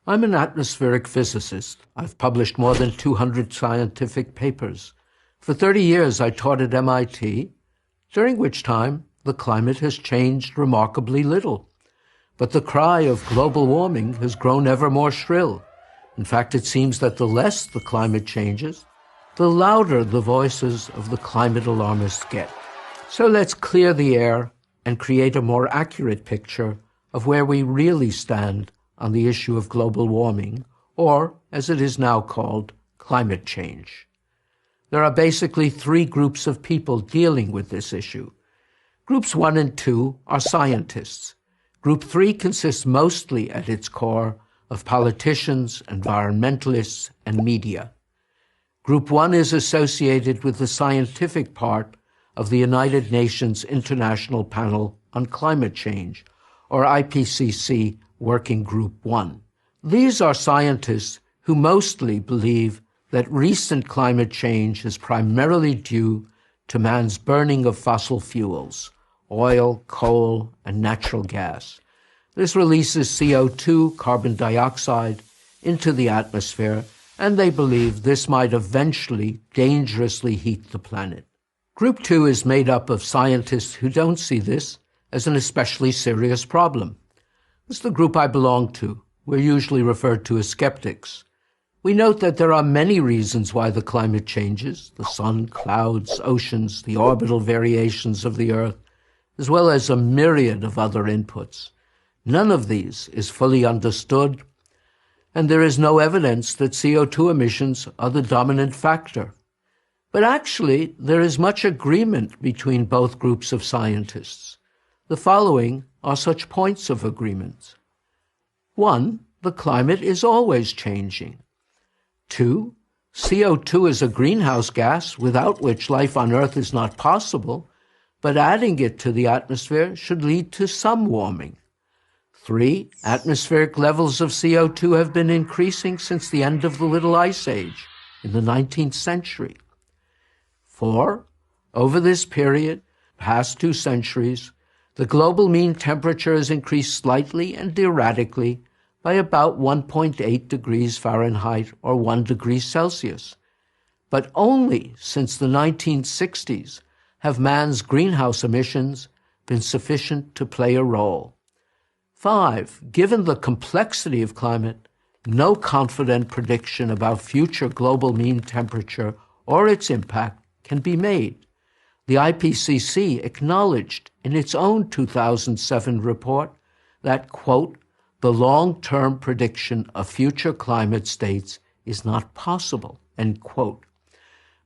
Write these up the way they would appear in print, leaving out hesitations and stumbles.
I'm an atmospheric physicist. I've published more than 200 scientific papers. For 30 years, I taught at MIT, during which time the climate has changed remarkably little. But the cry of global warming has grown ever more shrill. In fact, it seems that the less the climate changes, the louder the voices of the climate alarmists get. So let's clear the air and create a more accurate picture of where we really stand on the issue of global warming, or, as it is now called, climate change. There are basically three groups of people dealing with this issue. Groups 1 and 2 are scientists. Group 3 consists mostly, at its core, of politicians, environmentalists, and media. Group 1 is associated with the scientific part of the United Nations International Panel on Climate Change, or IPCC Working Group 1. These are scientists who mostly believe that recent climate change is primarily due to man's burning of fossil fuels, oil, coal, and natural gas. This releases CO2, carbon dioxide, into the atmosphere, and they believe this might eventually dangerously heat the planet. Group 2 is made up of scientists who don't see this as an especially serious problem. This is the group I belong to. We're usually referred to as skeptics. We note that there are many reasons why the climate changes: the sun, clouds, oceans, the orbital variations of the Earth, as well as a myriad of other inputs. None of these is fully understood, and there is no evidence that CO2 emissions are the dominant factor. But actually, there is much agreement between both groups of scientists. The following are such points of agreement. 1. The climate is always changing. 2. CO2 is a greenhouse gas without which life on Earth is not possible, but adding it to the atmosphere should lead to some warming. 3. Atmospheric levels of CO2 have been increasing since the end of the Little Ice Age in the 19th century. 4. Over this period, past 2 centuries, the global mean temperature has increased slightly and erratically by about 1.8 degrees Fahrenheit or 1 degree Celsius. But only since the 1960s have man's greenhouse emissions been sufficient to play a role. 5. Given the complexity of climate, no confident prediction about future global mean temperature or its impact can be made. The IPCC acknowledged in its own 2007 report that, quote, the long-term prediction of future climate states is not possible, end quote.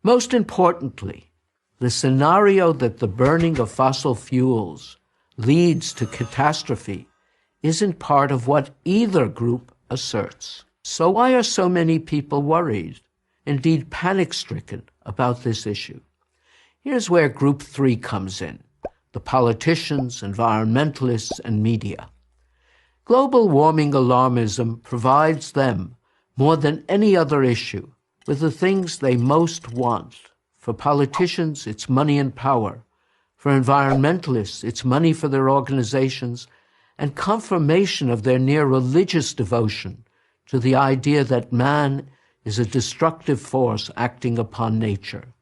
Most importantly, the scenario that the burning of fossil fuels leads to catastrophe isn't part of what either group asserts. So why are so many people worried, indeed panic-stricken, about this issue? Here's where Group 3 comes in: the politicians, environmentalists, and media. Global warming alarmism provides them, more than any other issue, with the things they most want. For politicians, it's money and power. For environmentalists, it's money for their organizations and confirmation of their near religious devotion to the idea that man is a destructive force acting upon nature.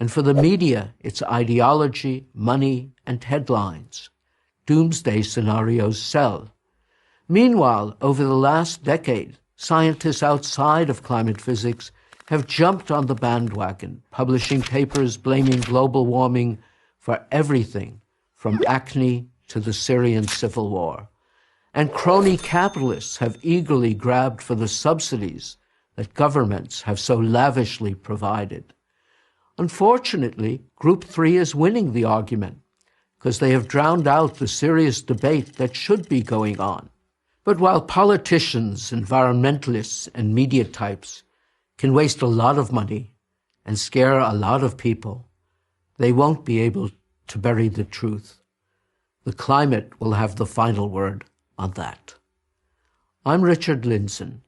And for the media, it's ideology, money, and headlines. Doomsday scenarios sell. Meanwhile, over the last decade, scientists outside of climate physics have jumped on the bandwagon, publishing papers blaming global warming for everything from acne to the Syrian civil war. And crony capitalists have eagerly grabbed for the subsidies that governments have so lavishly provided. Unfortunately, Group 3 is winning the argument because they have drowned out the serious debate that should be going on. But while politicians, environmentalists, and media types can waste a lot of money and scare a lot of people, they won't be able to bury the truth. The climate will have the final word on that. I'm Richard Lindzen,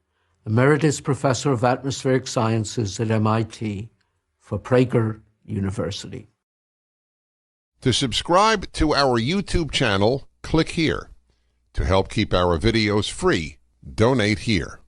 Emeritus Professor of Atmospheric Sciences at MIT for Prager University. To subscribe to our YouTube channel, click here. To help keep our videos free, Donate here.